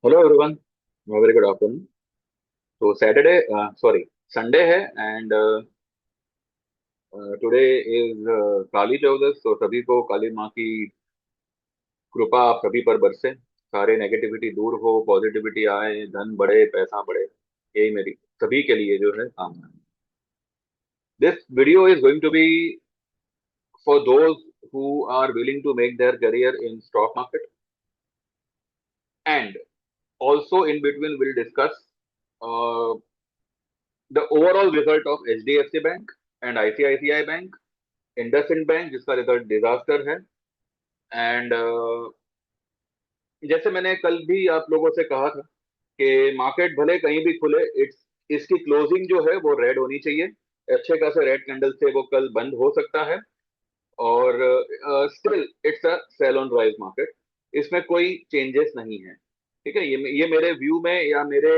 Hello everyone, very good afternoon. तो Saturday, sorry, Sunday है and today is काली चौदस। तो सभी को काली माँ की कृपा आप सभी पर बरसे, सारे नेगेटिविटी दूर हो, पॉजिटिविटी आए, धन बढ़े, पैसा बढ़े। यही मेरी सभी के लिए जो है कामना है। This video is going to be for those who are willing to make their career in stock market, and also in between we'll discuss uh, the overall result of HDFC Bank and ICICI Bank, IndusInd bank जिसका result disaster है। And जैसे मैंने कल भी आप लोगों से कहा था कि मार्केट भले कहीं भी खुले, इट्स इसकी क्लोजिंग जो है वो रेड होनी चाहिए। अच्छे खासे रेड कैंडल से वो कल बंद हो सकता है। और still it's a sell on rise market, इसमें कोई चेंजेस नहीं है। ठीक है, ये मेरे व्यू में या मेरे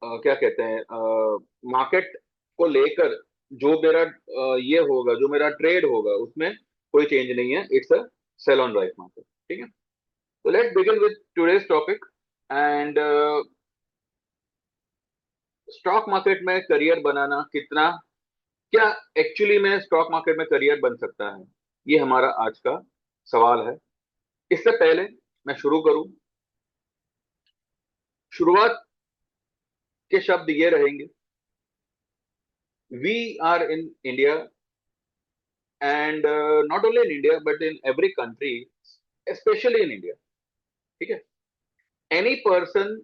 क्या कहते हैं, मार्केट को लेकर जो मेरा ये होगा, जो मेरा ट्रेड होगा, उसमें कोई चेंज नहीं है। It's a sell on right market. ठीक है, तो let's begin with today's topic. And stock market में करियर बनाना कितना, क्या एक्चुअली में स्टॉक मार्केट में करियर बन सकता है, ये हमारा आज का सवाल है। इससे पहले मैं शुरू करूं, शुरुआत के शब्द ये रहेंगे: we are in India, and not only in India but in every country, specially in India. ठीक है, एनी पर्सन,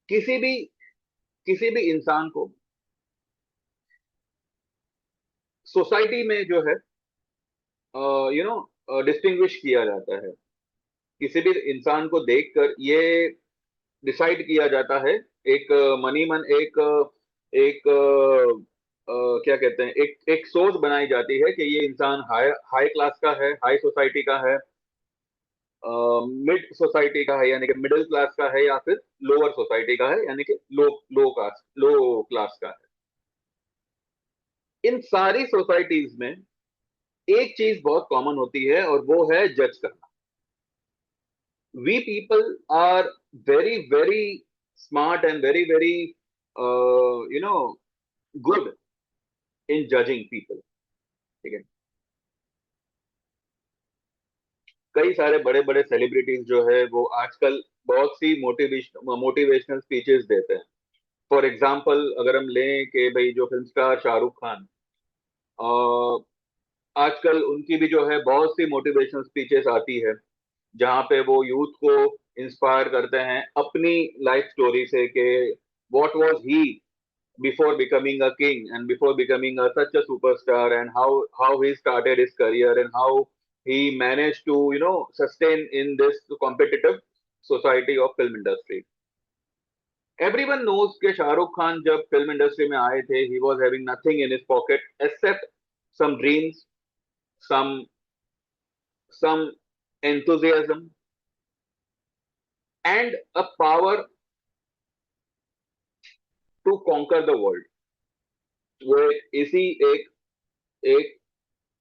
किसी भी किसी भी इंसान को सोसाइटी में जो है डिस्टिंग्विश किया जाता है। किसी भी इंसान को देखकर ये डिसाइड किया जाता है, एक मनी मन एक एक क्या कहते हैं, एक एक सोच बनाई जाती है कि ये इंसान हाई हाई क्लास का है, हाई सोसाइटी का है, मिड सोसाइटी का है यानी कि मिडिल क्लास का है, या फिर लोअर सोसाइटी का है यानी कि लो क्लास का है। इन सारी सोसाइटीज में एक चीज बहुत कॉमन होती है और वो है जज करना। We people are very very smart and very very you know good in judging people. ठीक है, कई सारे बड़े बड़े सेलिब्रिटीज जो है वो आजकल बहुत सी मोटिवेशनल स्पीचेस देते हैं। फॉर एग्जाम्पल अगर हम लें कि भाई जो फिल्म स्टार शाहरुख खान, आजकल उनकी भी जो है बहुत सी मोटिवेशनल स्पीचेस आती है, जहाँ पे वो यूथ को इंस्पायर करते हैं अपनी लाइफ स्टोरी से कि what was he before becoming a king and before becoming a such a superstar, and how he started his career and how he managed to sustain in this competitive society of film industry. Everyone knows कि शाहरुख खान जब film industry में आए थे, he was having nothing in his pocket except some dreams, some some enthusiasm and a power to conquer the world. वो इसी एक एक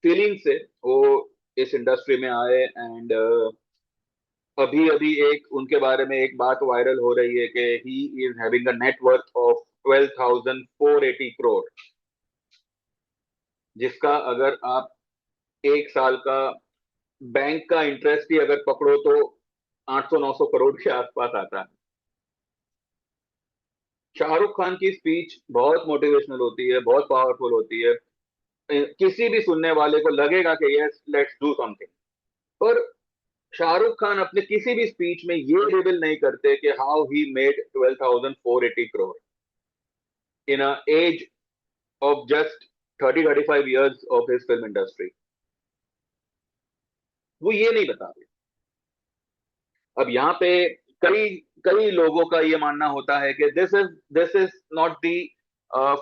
feeling से वो इस इंडस्ट्री में आए। एंड अभी अभी एक उनके बारे में एक बात वायरल हो रही है कि he is having a net worth of 12,480 crore, जिसका अगर आप एक साल का बैंक का इंटरेस्ट ही अगर पकड़ो तो 800-900 करोड़ के आसपास आता है। शाहरुख खान की स्पीच बहुत मोटिवेशनल होती है, बहुत पावरफुल होती है। किसी भी सुनने वाले को लगेगा कि यस, लेट्स डू समथिंग। पर शाहरुख खान अपने किसी भी स्पीच में ये रिवील नहीं करते कि how he made 12,480 crore in a age of just 30-35 years of his film industry। वो ये नहीं बता रहे। अब यहाँ पे कई कई लोगों का ये मानना होता है कि दिस इज नॉट दी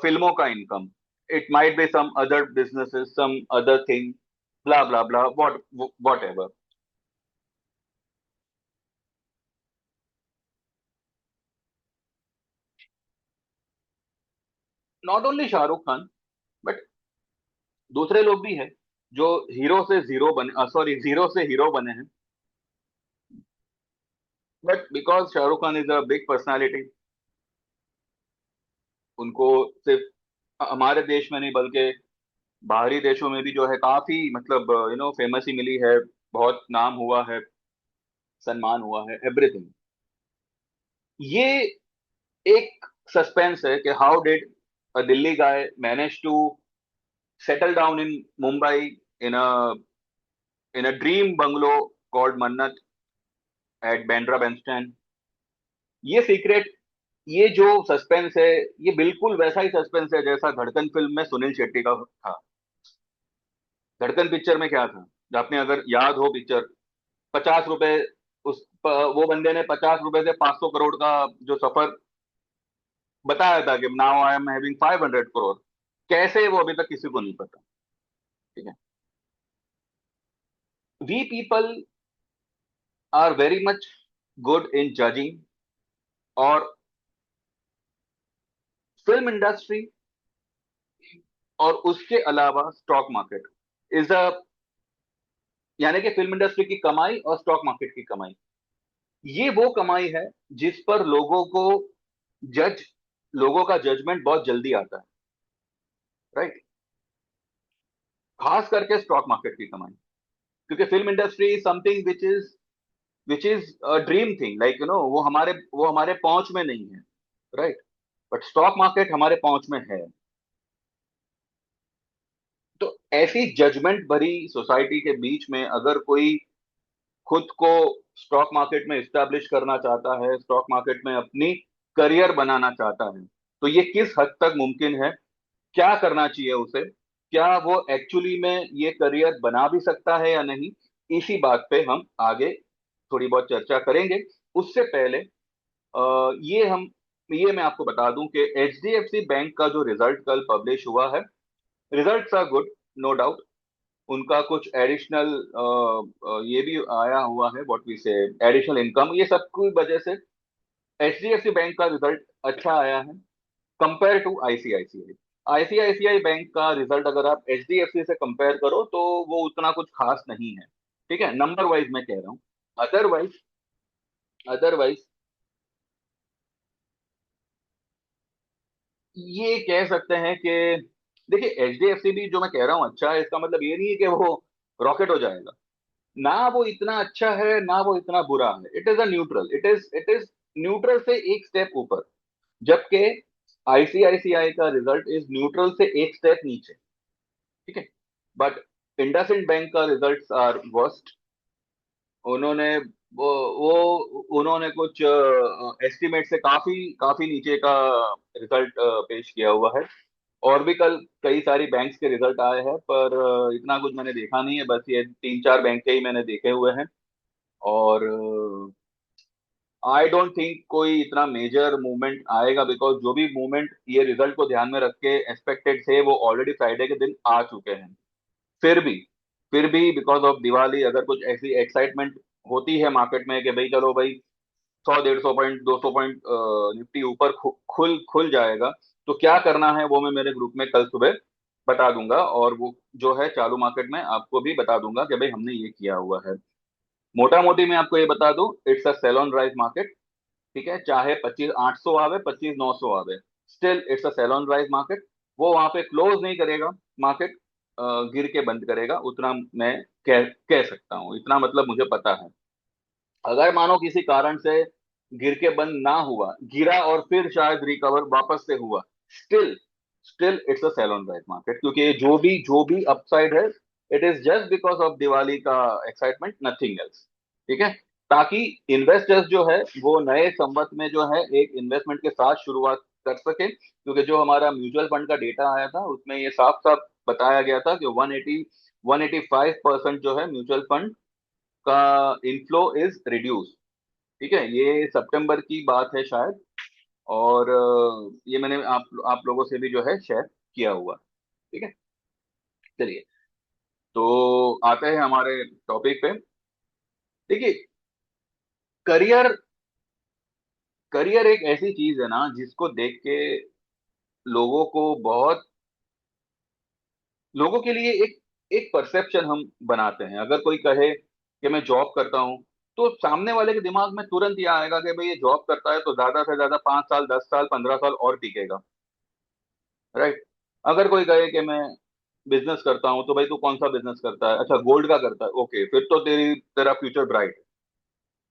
फिल्मों का income, it might be some other businesses, some other thing, bla bla bla, whatever. Not only Shahrukh Khan but दूसरे लोग भी हैं। जो हीरो से जीरो बने, सॉरी जीरो से हीरो बने हैं, but because Shahrukh Khan is a big personality, उनको सिर्फ हमारे देश में नहीं बल्कि बाहरी देशों में भी जो है काफी मतलब फेमस ही मिली है, बहुत नाम हुआ है, सम्मान हुआ है, एवरीथिंग। ये एक सस्पेंस है कि how did a Delhi guy manage to settle down in Mumbai in a dream bungalow called Mannat at Bandra Bandstand. ये सीक्रेट, ये जो सस्पेंस है, ये बिल्कुल वैसा ही सस्पेंस है जैसा धड़कन फिल्म में सुनील शेट्टी का था। धड़कन पिक्चर में क्या था, जो आपने अगर याद हो पिक्चर, 50 रुपए, वो बंदे ने 50 रुपए से 500 करोड़ का जो सफर बताया था कि now I am having 500 crore, कैसे वो अभी तक किसी को नहीं पता। ठीक है, we people are very much good in judging, और फिल्म इंडस्ट्री और उसके अलावा स्टॉक मार्केट इज अ, यानी कि फिल्म इंडस्ट्री की कमाई और स्टॉक मार्केट की कमाई, ये वो कमाई है जिस पर जज लोगों का जजमेंट बहुत जल्दी आता है, राइट। खास करके स्टॉक मार्केट की कमाई, क्योंकि film industry is something which is a dream thing, like वो हमारे पहुंच में नहीं है, राइट। बट स्टॉक मार्केट हमारे पहुंच में है। तो ऐसी जजमेंट भरी सोसाइटी के बीच में अगर कोई खुद को स्टॉक मार्केट में इस्टेब्लिश करना चाहता है, स्टॉक मार्केट में अपनी करियर बनाना चाहता है, तो ये किस हद तक मुमकिन है, क्या करना चाहिए उसे, क्या वो एक्चुअली में ये करियर बना भी सकता है या नहीं, इसी बात पे हम आगे थोड़ी बहुत चर्चा करेंगे। उससे पहले ये मैं आपको बता दूं कि एचडीएफसी बैंक का जो रिजल्ट कल पब्लिश हुआ है, results are good, no doubt. उनका कुछ एडिशनल ये भी आया हुआ है, what we say, additional income, ये सब की वजह से एचडीएफसी बैंक का रिजल्ट अच्छा आया है compare to ICICI. ICICI bank का रिजल्ट अगर आप एचडीएफसी से कंपेयर करो तो वो उतना कुछ खास नहीं है, ठीक है, नंबर वाइज मैं कह रहा हूँ। अदरवाइज अदरवाइज ये कह सकते हैं कि देखिए, एचडीएफसी भी जो मैं कह रहा हूँ अच्छा है, इसका मतलब ये नहीं है कि वो रॉकेट हो जाएगा। ना वो इतना अच्छा है ना वो इतना बुरा है, it is a neutral, it is neutral से एक स्टेप ऊपर, जबकि आईसीआईसीआई का रिजल्ट इज न्यूट्रल से एक स्टेप नीचे, ठीक है। बट इंडसइंड बैंक का रिजल्ट्स आर वर्स्ट। उन्होंने उन्होंने कुछ एस्टिमेट से काफी काफी नीचे का रिजल्ट पेश किया हुआ है। और भी कल कई सारी बैंक्स के रिजल्ट आए हैं, पर इतना कुछ मैंने देखा नहीं है, बस ये तीन चार बैंक के ही मैंने देखे हुए हैं। और आई डोंट थिंक कोई इतना मेजर मूवमेंट आएगा, बिकॉज जो भी मूवमेंट ये रिजल्ट को ध्यान में रख के एक्सपेक्टेड थे वो ऑलरेडी फ्राइडे के दिन आ चुके हैं। फिर भी फिर भी बिकॉज ऑफ दिवाली अगर कुछ ऐसी एक्साइटमेंट होती है मार्केट में कि भाई चलो भाई 100 150 पॉइंट 200 पॉइंट निफ्टी ऊपर खुल खुल जाएगा, तो क्या करना है वो मैं मेरे ग्रुप में कल सुबह बता दूंगा, और वो जो है चालू मार्केट में आपको भी बता दूंगा कि भाई हमने ये किया हुआ है। मोटा मोटी मैं आपको ये बता दूं, it's a sell on rise market, ठीक है, चाहे 25,800 आवे 25,900 आवे, still it's a sell on rise market. वो वहां पे क्लोज नहीं करेगा मार्केट, गिर के बंद करेगा, उतना मैं कह सकता हूँ, इतना मतलब मुझे पता है। अगर मानो किसी कारण से गिर के बंद ना हुआ, गिरा और फिर शायद रिकवर वापस से हुआ, still still it's a sell on rise market, क्योंकि ये जो भी अपसाइड है, it is just because of Diwali का एक्साइटमेंट, नथिंग एल्स, ठीक है। ताकि इन्वेस्टर्स जो है वो नए संवत में जो है एक इन्वेस्टमेंट के साथ शुरुआत कर सके, क्योंकि जो हमारा म्यूचुअल फंड का डेटा आया था उसमें ये साफ साफ बताया गया था कि 185% जो है म्यूचुअल फंड का इनफ्लो इज रिड्यूस, ठीक है, ये सितंबर की बात है शायद। और ये मैंने आप लोगों से भी जो है शेयर किया हुआ, ठीक है। चलिए, तो आते हैं हमारे टॉपिक पे। देखिए, करियर करियर एक ऐसी चीज है ना जिसको देख के लोगों को बहुत लोगों के लिए एक एक परसेप्शन हम बनाते हैं। अगर कोई कहे कि मैं जॉब करता हूँ, तो सामने वाले के दिमाग में तुरंत ये आएगा कि भाई ये जॉब करता है तो ज्यादा से ज्यादा 5 साल, 10 साल, 15 साल और टिकेगा, राइट। अगर कोई कहे कि मैं बिजनेस करता हूँ, तो भाई तू कौन सा बिजनेस करता है? अच्छा, गोल्ड का करता है, ओके, फिर तो तेरा फ्यूचर ब्राइट है।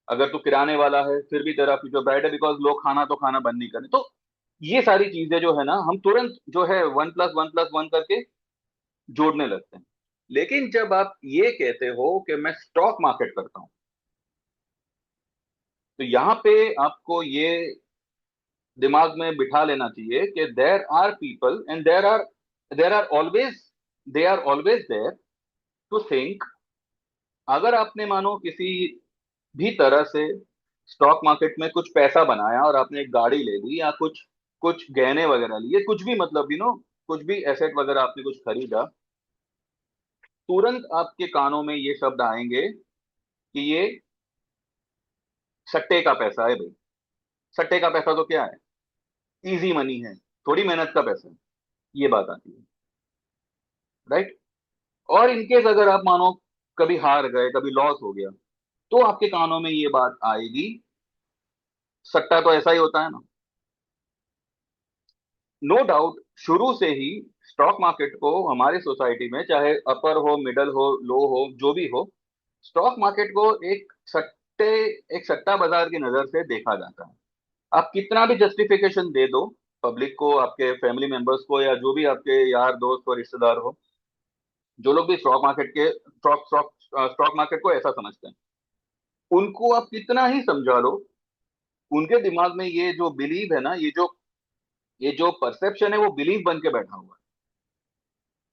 अगर तू किराने वाला है, फिर भी तेरा फ्यूचर ब्राइट है, बिकॉज लोग खाना तो खाना बंद नहीं करें। तो ये सारी चीजें जो है ना, हम तुरंत जो है 1+1+1 करके जोड़ने लगते हैं। लेकिन जब आप ये कहते हो कि मैं स्टॉक मार्केट करता हूं, तो यहां पे आपको ये दिमाग में बिठा लेना चाहिए कि there are people and there are always there to think, अगर आपने मानो किसी भी तरह से स्टॉक मार्केट में कुछ पैसा बनाया और आपने एक गाड़ी ले ली या कुछ कुछ गहने वगैरह लिए, कुछ भी मतलब कुछ भी एसेट वगैरह आपने कुछ खरीदा, तुरंत आपके कानों में ये शब्द आएंगे कि ये सट्टे का पैसा है भाई। सट्टे का पैसा तो क्या है? इजी मनी है, थोड़ी मेहनत का पैसा है। ये बात आती है, राइट। और इनकेस अगर आप मानो कभी हार गए, कभी लॉस हो गया, तो आपके कानों में ये बात आएगी, सट्टा तो ऐसा ही होता है ना। नो डाउट, शुरू से ही स्टॉक मार्केट को हमारी सोसाइटी में, चाहे अपर हो, मिडल हो, लो हो, जो भी हो, स्टॉक मार्केट को एक सट्टा बाजार की नजर से देखा जाता है। आप कितना भी जस्टिफिकेशन दे दो पब्लिक को, आपके फैमिली मेंबर्स को, या जो भी आपके यार दोस्त और रिश्तेदार हो, जो लोग भी स्टॉक मार्केट को ऐसा समझते हैं, उनको आप कितना ही समझा लो, उनके दिमाग में ये जो बिलीव है ना, ये जो परसेप्शन है, वो बिलीव बन के बैठा हुआ है।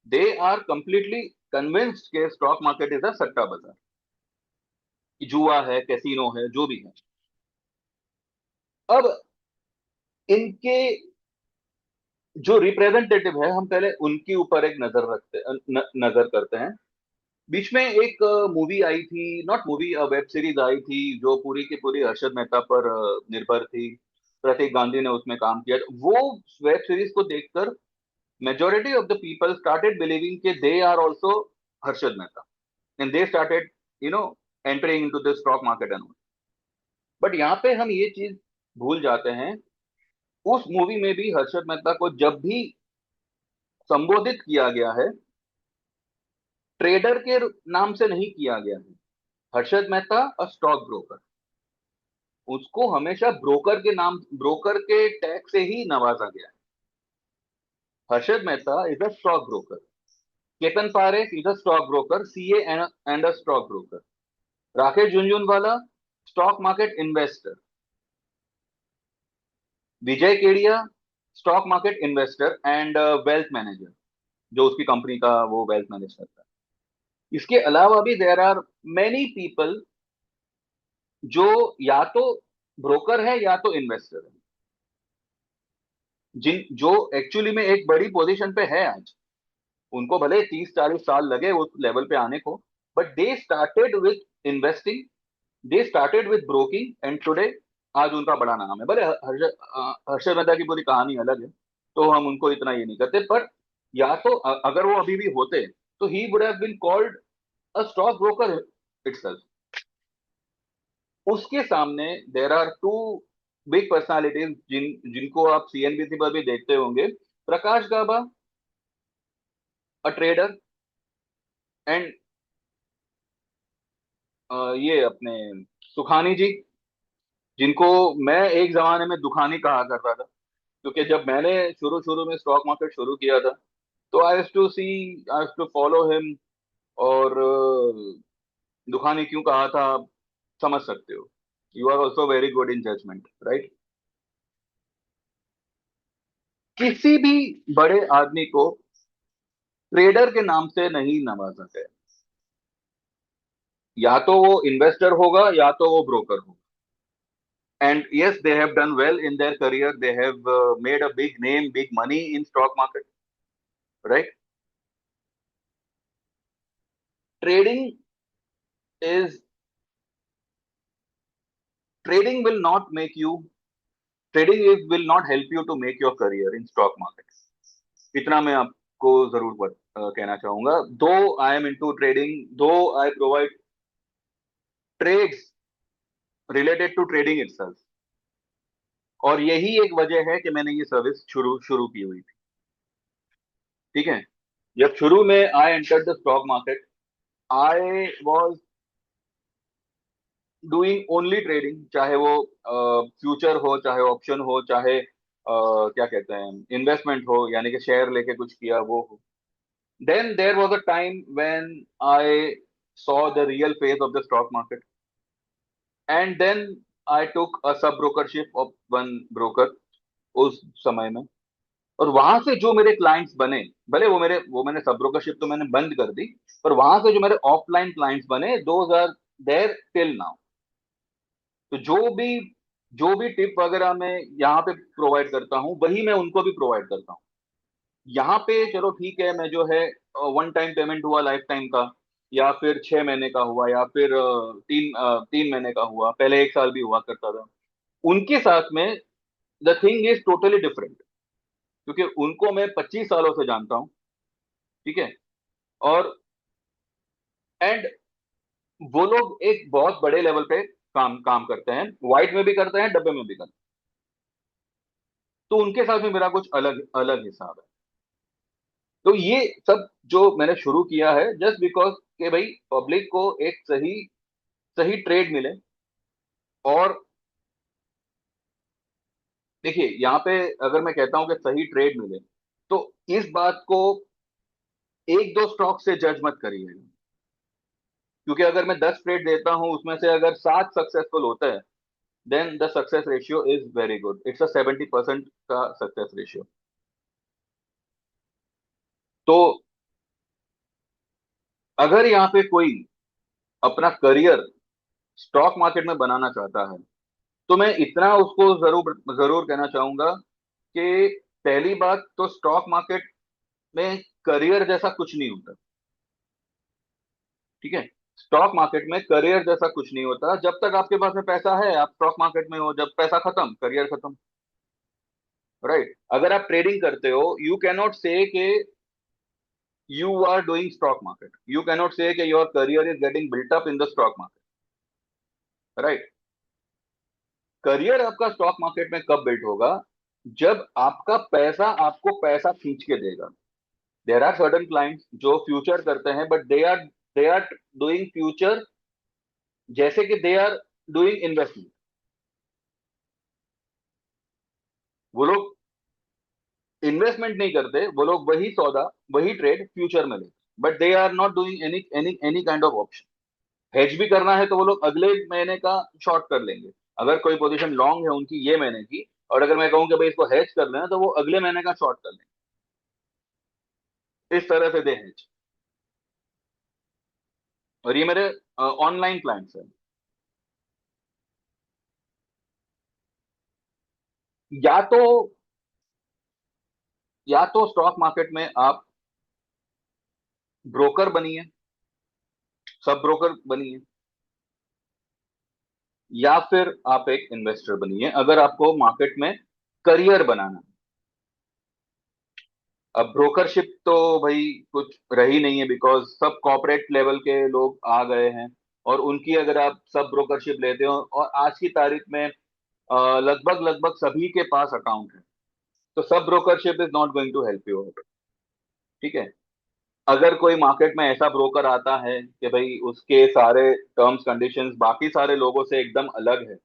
दे आर कंप्लीटली कन्विंस्ड के स्टॉक मार्केट इज अ सट्टा बाजार, कि जुआ है, कैसीनो है, जो भी है। अब इनके जो रिप्रेजेंटेटिव है, हम पहले उनके ऊपर एक नजर करते हैं। बीच में एक मूवी आई थी, नॉट मूवी, वेब सीरीज आई थी, जो पूरी की पूरी हर्षद मेहता पर निर्भर थी। प्रतीक गांधी ने उसमें काम किया। वो वेब सीरीज को देखकर majority of the people started believing कि they are also Harshad Mehta, and they started you know entering into the stock market and. But यहाँ पे हम ये चीज भूल जाते हैं, उस मूवी में भी हर्षद मेहता को जब भी संबोधित किया गया है, ट्रेडर के नाम से नहीं किया गया है। हर्षद मेहता अ स्टॉक ब्रोकर, उसको हमेशा ब्रोकर के टैग से ही नवाजा गया है। Harshad Mehta is a stock broker, Ketan Parekh is a stock broker, CA and a stock broker, Rakesh Jhunjhunwala stock market investor, Vijay Kedia stock market investor and wealth manager, जो उसकी कंपनी का वो वेल्थ मैनेज करता है। इसके अलावा भी देर आर मेनी पीपल जो या तो ब्रोकर है या तो इन्वेस्टर है, जिन जो एक्चुअली में एक बड़ी पोजीशन पे है आज। उनको भले 30-40 साल लगे उस लेवल पे आने को, but they started with investing, they started with broking, and today आज उनका बड़ा नाम है। भले हर्षद मेहता की पूरी कहानी अलग है, तो हम उनको इतना ये नहीं करते, पर या तो अगर वो अभी भी होते, तो he would have been called a stock broker itself. उसके सामने there are two big personalities जिनको आप सीएनबीसी पर भी देखते होंगे। प्रकाश गाबा, अ ट्रेडर, एंड ये अपने सुखानी जी, जिनको मैं एक जमाने में दुखानी कहा करता था, क्योंकि जब मैंने शुरू शुरू में स्टॉक मार्केट शुरू किया था, तो आई टू फॉलो हिम। और दुखानी क्यों कहा था, आप समझ सकते हो। You are also very good in judgement, right. किसी भी बड़े आदमी को ट्रेडर के नाम से नहीं नवाजा गया। या तो वो इन्वेस्टर होगा या तो वो ब्रोकर होगा। And yes, they have done well in their career. They have made a big name, big money in stock market, right? Trading is trading will not make you trading will not help you to make your career in stock market. इतना मैं आप को जरूर कहना चाहूंगा। दो I am into trading, though I provide trades related to trading itself, और यही एक वजह है कि मैंने ये सर्विस शुरू शुरू की हुई थी। ठीक है, जब शुरू में I entered the stock market, I was doing only trading, चाहे वो फ्यूचर हो, चाहे ऑप्शन हो, चाहे क्या कहते हैं इन्वेस्टमेंट हो, यानी कि शेयर लेके कुछ किया वो हो। Then there was a time when I saw the real face of the stock market, and then I took a sub brokership of one broker उस समय में। और वहां से जो मेरे क्लाइंट्स बने, भले वो मैंने सब ब्रोकरशिप तो मैंने बंद कर दी, पर वहां से जो मेरे ऑफलाइन क्लाइंट्स बने, those are there till now. तो जो भी टिप वगैरह मैं यहाँ पे प्रोवाइड करता हूँ, वही मैं उनको भी प्रोवाइड करता हूँ। यहाँ पे चलो ठीक है, मैं जो है वन टाइम पेमेंट हुआ लाइफ टाइम का, या फिर 6 महीने का हुआ, या फिर 3 महीने का हुआ, पहले 1 साल भी हुआ करता था। उनके साथ में the thing is totally different, क्योंकि उनको मैं 25 सालों से जानता हूँ। ठीक है, और एंड वो लोग एक बहुत बड़े लेवल पे काम काम करते हैं, व्हाइट में भी करते हैं, डब्बे में भी करते हैं। तो उनके साथ में मेरा कुछ अलग अलग हिसाब है। तो ये सब जो मैंने शुरू किया है जस्ट बिकॉज कि भाई पब्लिक को एक सही सही ट्रेड मिले। और देखिए यहाँ पे अगर मैं कहता हूं कि सही ट्रेड मिले, तो इस बात को एक दो स्टॉक से जज मत करिए, क्योंकि अगर मैं 10 ट्रेड देता हूं, उसमें से अगर 7 सक्सेसफुल होते हैं, then the success ratio is very good, it's a 70% का सक्सेस रेशियो। तो अगर यहाँ पे कोई अपना करियर स्टॉक मार्केट में बनाना चाहता है, तो मैं इतना उसको जरूर जरूर कहना चाहूंगा कि पहली बात तो स्टॉक मार्केट में करियर जैसा कुछ नहीं होता। ठीक है, स्टॉक मार्केट में करियर जैसा कुछ नहीं होता। जब तक आपके पास में पैसा है, आप स्टॉक मार्केट में हो, जब पैसा खत्म, करियर खत्म। राइट, अगर आप ट्रेडिंग करते हो, यू कैन नॉट से कि you are doing stock market, you can not say कि your career is getting built up in the stock market. Right, career आपका स्टॉक मार्केट में कब बिल्ट होगा? जब आपका पैसा आपको पैसा खींच के देगा। देर आर सर्टन क्लाइंट्स जो फ्यूचर करते हैं, but they are doing future जैसे कि दे आर डूइंग इन्वेस्टमेंट। वो लोग इन्वेस्टमेंट नहीं करते, वो लोग वही सौदा, वही ट्रेड फ्यूचर में लेते, but they are not doing any any any kind of option. Hedge भी करना है तो वो लोग अगले महीने का शॉर्ट कर लेंगे। अगर कोई पोजीशन लॉन्ग है उनकी ये महीने की, और अगर मैं कहूं कि भाई इसको हेज कर लेना, तो वो अगले महीने का शॉर्ट कर लेंगे। इस तरह से दे हेज। और ये मेरे ऑनलाइन क्लाइंट्स हैं। या तो या तो स्टॉक मार्केट में आप ब्रोकर बनिए, सब ब्रोकर बनिए, या फिर आप एक इन्वेस्टर बनिए, अगर आपको मार्केट में करियर बनाना है। अब ब्रोकरशिप तो भाई कुछ रही नहीं है, बिकॉज सब कॉर्पोरेट लेवल के लोग आ गए हैं। और उनकी अगर आप सब ब्रोकरशिप लेते हो, और आज की तारीख में लगभग लगभग सभी के पास अकाउंट है, तो sub brokership is not going to help you. ठीक है, अगर कोई मार्केट में ऐसा ब्रोकर आता है कि भाई उसके सारे टर्म्स कंडीशंस बाकी सारे लोगों से एकदम अलग है,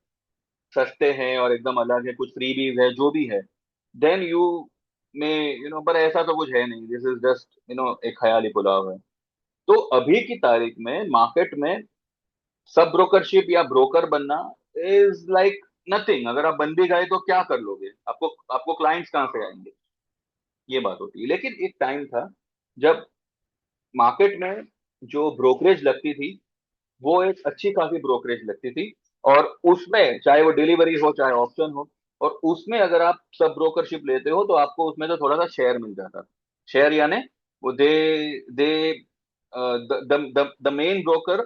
सस्ते हैं और एकदम अलग है, कुछ फ्रीबीज है, जो भी है, देन यू में पर ऐसा तो कुछ है नहीं, दिस इज जस्ट एक ख्याली पुलाव है। तो अभी की तारीख में मार्केट में सब ब्रोकरशिप या ब्रोकर बनना इज लाइक नथिंग। अगर आप बन भी गए तो क्या कर लोगे? आपको आपको क्लाइंट्स कहाँ से आएंगे? ये बात होती है। लेकिन एक टाइम था जब मार्केट में जो ब्रोकरेज लगती थी, वो एक अच्छी खासी ब्रोकरेज लगती थी। और उसमें चाहे वो डिलीवरी हो, चाहे ऑप्शन हो, और उसमें अगर आप सब ब्रोकरशिप लेते हो, तो आपको उसमें तो थोड़ा सा शेयर मिल जाता था। शेयर यानी वो they the main broker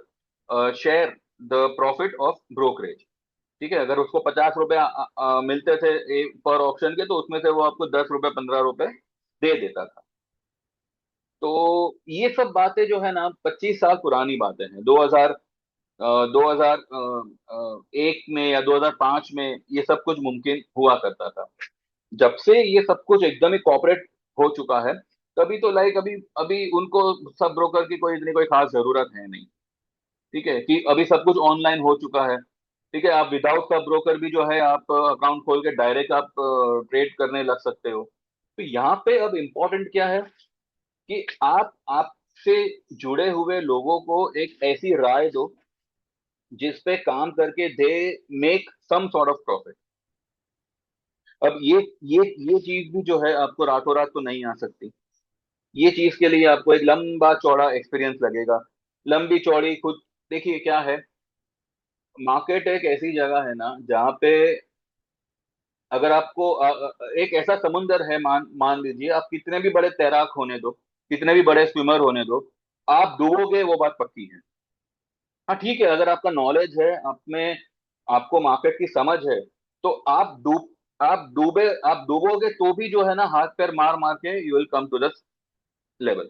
share the profit of brokerage. ठीक है, अगर उसको 50 रुपए मिलते थे पर ऑप्शन के, तो उसमें से वो आपको 10 रुपए 15 रुपए दे देता था। तो ये सब बातें जो है ना 25 साल पुरानी बातें हैं। 2001 में या 2005 में ये सब कुछ मुमकिन हुआ करता था। जब से ये सब कुछ एकदम ही कॉर्पोरेट हो चुका है, तभी तो लाइक अभी अभी उनको सब ब्रोकर की कोई इतनी कोई खास जरूरत है नहीं। ठीक है कि अभी सब कुछ ऑनलाइन हो चुका है। ठीक है, आप विदाउट सब ब्रोकर भी जो है आप अकाउंट खोल के डायरेक्ट आप ट्रेड करने लग सकते हो। तो यहाँ पे अब इम्पोर्टेंट क्या है कि आप आपसे जुड़े हुए लोगों को एक ऐसी राय दो जिस पे काम करके they make some sort of profit. अब ये चीज भी जो है आपको रातों रात तो नहीं आ सकती। ये चीज के लिए आपको एक लंबा चौड़ा एक्सपीरियंस लगेगा। लंबी चौड़ी खुद देखिए क्या है, मार्केट एक ऐसी जगह है ना जहाँ पे अगर आपको एक ऐसा समुंदर है, मान मान लीजिए आप कितने भी बड़े तैराक होने दो, कितने भी बड़े स्विमर होने दो, आप डूबोगे वो बात पक्की है। हाँ ठीक है, अगर आपका नॉलेज है, आप में आपको मार्केट की समझ है, तो आप डूबोगे तो भी जो है ना हाथ पैर मार मार के you will come to the level.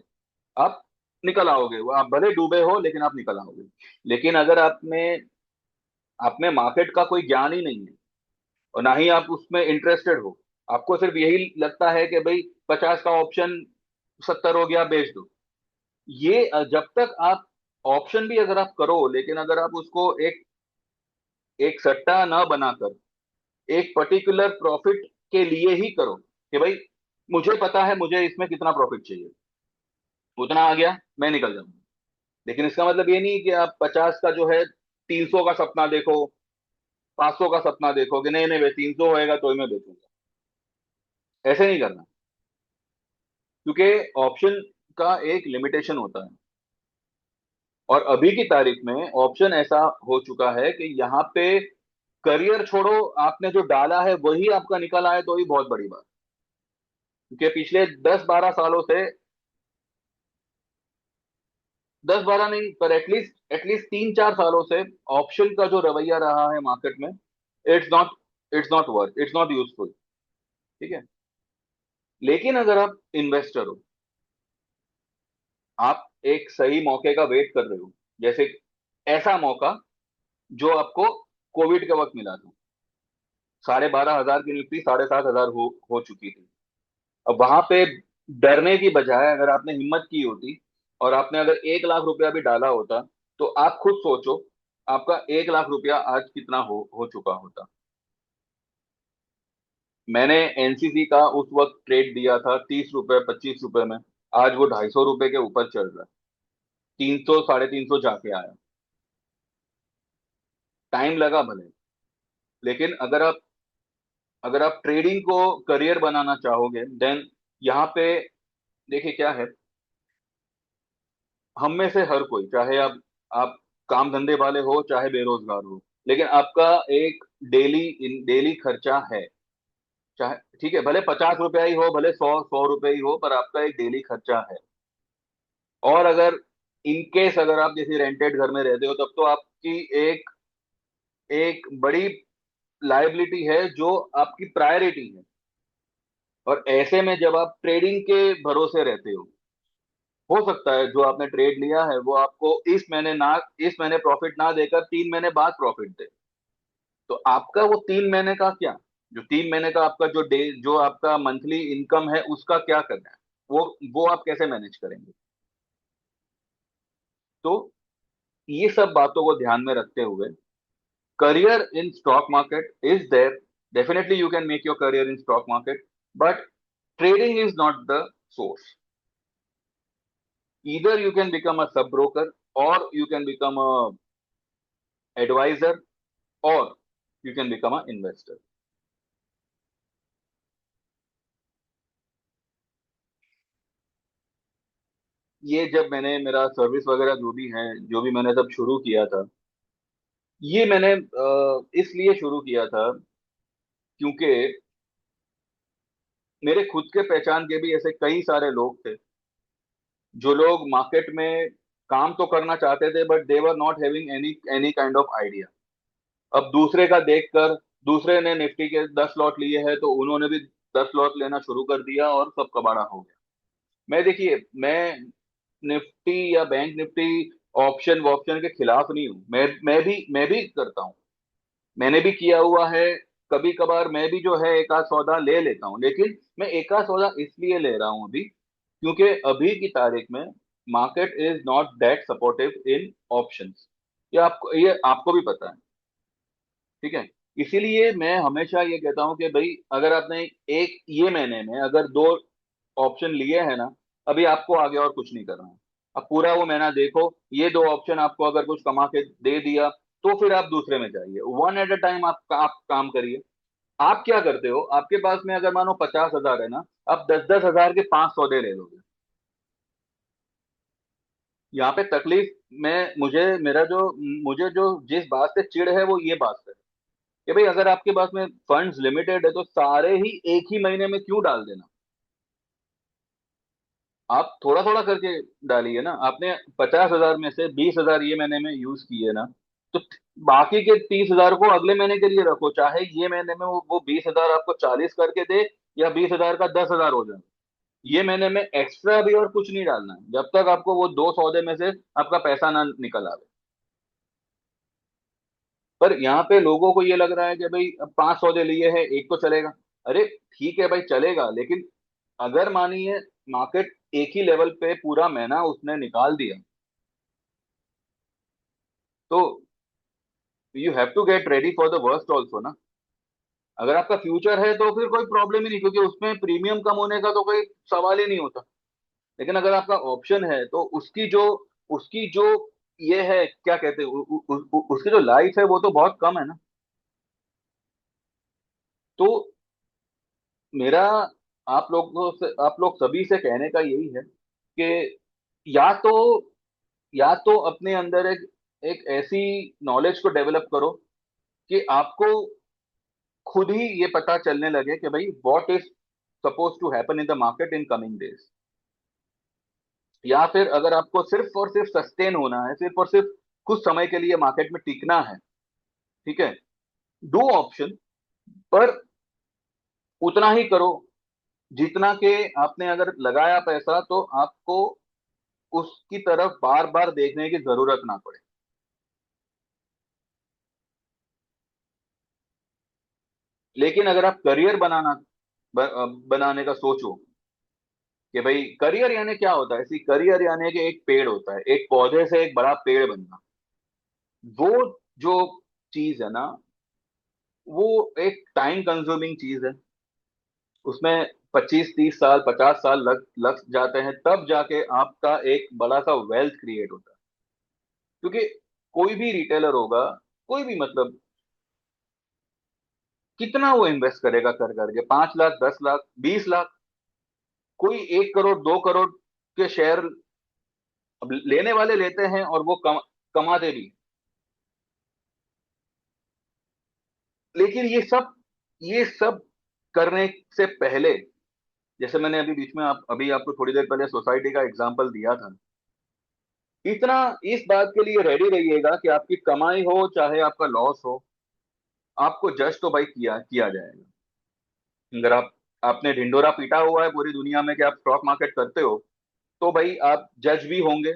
आप निकल आओगे, वो आप भले डूबे हो लेकिन आप निकल आओगे। लेकिन अगर आप में मार्केट का कोई ज्ञान ही नहीं है और ना ही आप उसमें इंटरेस्टेड हो, आपको सिर्फ यही लगता है कि भाई 50 का ऑप्शन 70 हो गया बेच दो। ये जब तक आप ऑप्शन भी अगर आप करो, लेकिन अगर आप उसको एक एक सट्टा ना बनाकर एक पर्टिकुलर प्रॉफिट के लिए ही करो कि भाई मुझे पता है मुझे इसमें कितना प्रॉफिट चाहिए, उतना आ गया मैं निकल जाऊंगा। लेकिन इसका मतलब ये नहीं कि आप 50 का जो है 300 का सपना देखो, 500 का सपना देखो कि नहीं नहीं भाई 300 होएगा तो ही मैं बेचूंगा। ऐसे नहीं करना, क्योंकि ऑप्शन का एक लिमिटेशन होता है। और अभी की तारीख में ऑप्शन ऐसा हो चुका है कि यहाँ पे करियर छोड़ो, आपने जो डाला है वही आपका निकल आए तो ही बहुत बड़ी बात। क्योंकि पिछले 10-12 सालों से, 10-12 नहीं पर एटलीस्ट 3-4 सालों से ऑप्शन का जो रवैया रहा है मार्केट में, it's not it's not work, it's not useful. ठीक है, लेकिन अगर आप इन्वेस्टर हो, आप एक सही मौके का वेट कर रहे हो, जैसे ऐसा मौका जो आपको कोविड के वक्त मिला था, 12,500 की निफ्टी 7,500 हो चुकी थी। अब वहां पे डरने की बजाय अगर आपने हिम्मत की होती और आपने अगर 1 लाख रुपया भी डाला होता, तो आप खुद सोचो आपका 1 लाख रुपया आज कितना हो चुका होता। मैंने एनसीसी का उस वक्त ट्रेड दिया था 30 रुपए 25 रुपए में, आज वो 250 रुपए के ऊपर चल रहा है। 300 350 जाके आया। टाइम लगा भले, लेकिन अगर आप ट्रेडिंग को करियर बनाना चाहोगे देन यहाँ पे देखिए क्या है, हम में से हर कोई, चाहे आप काम धंधे वाले हो चाहे बेरोजगार हो, लेकिन आपका एक डेली खर्चा है। चाहे ठीक है भले 50 रुपया ही हो, भले 100 100 रुपये ही हो, पर आपका एक डेली खर्चा है। और अगर इन केस अगर आप किसी रेंटेड घर में रहते हो, तब तो आपकी एक एक बड़ी लायबिलिटी है जो आपकी प्रायोरिटी है। और ऐसे में जब आप ट्रेडिंग के भरोसे रहते हो सकता है जो आपने ट्रेड लिया है वो आपको इस महीने प्रॉफिट ना देकर 3 महीने बाद प्रॉफिट दे। तो आपका वो 3 महीने का क्या, जो 3 महीने का आपका जो आपका मंथली इनकम है उसका क्या करना है, वो आप कैसे मैनेज करेंगे। तो ये सब बातों को ध्यान में रखते हुए career in stock market is there. Definitely you can make your career in stock market, but trading is not the source. Either you can become a sub broker, or you can become a advisor, or you can become an investor. ये जब मैंने मेरा service वगैरह जो भी है, जो भी मैंने तब शुरू किया था, ये मैंने इसलिए शुरू किया था क्योंकि मेरे खुद के पहचान के भी ऐसे कई सारे लोग थे जो लोग मार्केट में काम तो करना चाहते थे but they were not having any any kind of idea. अब दूसरे का देखकर, दूसरे ने निफ्टी के 10 लॉट लिए हैं तो उन्होंने भी 10 लॉट लेना शुरू कर दिया और सब कबाड़ा हो गया। मैं देखिए, मैं निफ्टी या बैंक निफ्टी ऑप्शन वॉप्शन के खिलाफ नहीं हूँ। मैं भी करता हूँ, मैंने भी किया हुआ है। कभी कभार मैं भी जो है एक आध सौदा ले लेता हूँ, लेकिन मैं एक आध सौदा इसलिए ले रहा हूँ अभी, क्योंकि अभी की तारीख में market is not that supportive in options. ये आपको भी पता है, ठीक है। इसीलिए मैं हमेशा ये कहता हूँ कि भाई, अगर आपने एक ये महीने में अगर दो ऑप्शन लिए हैं ना, अभी आपको आगे और कुछ नहीं करना है। अब पूरा वो महीना देखो, ये दो ऑप्शन आपको अगर कुछ कमा के दे दिया, तो फिर आप दूसरे में जाइए, वन एट अ टाइम आप काम करिए। आप क्या करते हो, आपके पास में अगर मानो 50,000 है ना, आप 10-10 हजार के 5 सौदे ले लोगे। यहाँ पे तकलीफ, मैं मुझे मेरा जो मुझे जो जिस बात से चिढ़ है वो ये बात है कि भाई, अगर आपके पास में फंड्स लिमिटेड है तो सारे ही एक ही महीने में क्यों डाल देना। आप थोड़ा थोड़ा करके डालिए ना। आपने 50,000 में से 20,000 ये महीने में यूज किए ना, तो बाकी के 30,000 को अगले महीने के लिए रखो। चाहे ये महीने में वो 20,000 आपको 40 करके दे, या 20,000 का 10,000 हो जाए। ये महीने में एक्स्ट्रा भी और कुछ नहीं डालना है, जब तक आपको वो दो सौदे में से आपका पैसा ना निकल आवे। पर यहाँ पे लोगों को ये लग रहा है कि भाई, अब 5 सौदे लिए हैं, एक तो चलेगा। अरे ठीक है भाई, चलेगा, लेकिन अगर मानिए मार्केट एक ही लेवल पे पूरा महीना उसने निकाल दिया, तो you have to get ready for the worst also ना। अगर आपका फ्यूचर है तो फिर कोई प्रॉब्लम ही नहीं, क्योंकि उसमें प्रीमियम कम होने का तो कोई सवाल ही नहीं होता। लेकिन अगर आपका ऑप्शन है तो उसकी जो ये है, क्या कहते हैं, उसकी जो लाइफ है वो तो बहुत कम है ना। तो मेरा आप लोग सभी से कहने का यही है कि या तो या तो अपने अंदर एक एक ऐसी नॉलेज को डेवलप करो कि आपको खुद ही ये पता चलने लगे कि भाई, what is suppose to happen in the market in coming days. या फिर अगर आपको सिर्फ और सिर्फ सस्टेन होना है, सिर्फ और सिर्फ कुछ समय के लिए मार्केट में टिकना है, ठीक है, दो ऑप्शन, पर उतना ही करो जितना के आपने अगर लगाया पैसा, तो आपको उसकी तरफ बार बार देखने की जरूरत ना पड़े। लेकिन अगर आप करियर बनाने का सोचो कि भाई, करियर यानी क्या होता है, ऐसी करियर यानी कि एक पेड़ होता है, एक पौधे से एक बड़ा पेड़ बनना। वो जो चीज है ना, वो एक टाइम कंज्यूमिंग चीज है। उसमें 25-30 साल 50 साल लग लग जाते हैं, तब जाके आपका एक बड़ा सा वेल्थ क्रिएट होता है। क्योंकि कोई भी रिटेलर होगा, कोई भी मतलब, कितना वो इन्वेस्ट करेगा कर करके, 5 लाख 10 लाख 20 लाख। कोई 1 करोड़ 2 करोड़ के शेयर अब लेने वाले लेते हैं, और वो कमाते भी। लेकिन ये सब करने से पहले, जैसे मैंने अभी बीच में अभी आपको थोड़ी देर पहले सोसाइटी का एग्जांपल दिया था, इतना इस बात के लिए रेडी रहिएगा कि आपकी कमाई हो चाहे आपका लॉस हो, आपको जज तो भाई किया किया जाएगा। अगर आपने ढिंडोरा पीटा हुआ है पूरी दुनिया में कि आप स्टॉक मार्केट करते हो, तो भाई आप जज भी होंगे।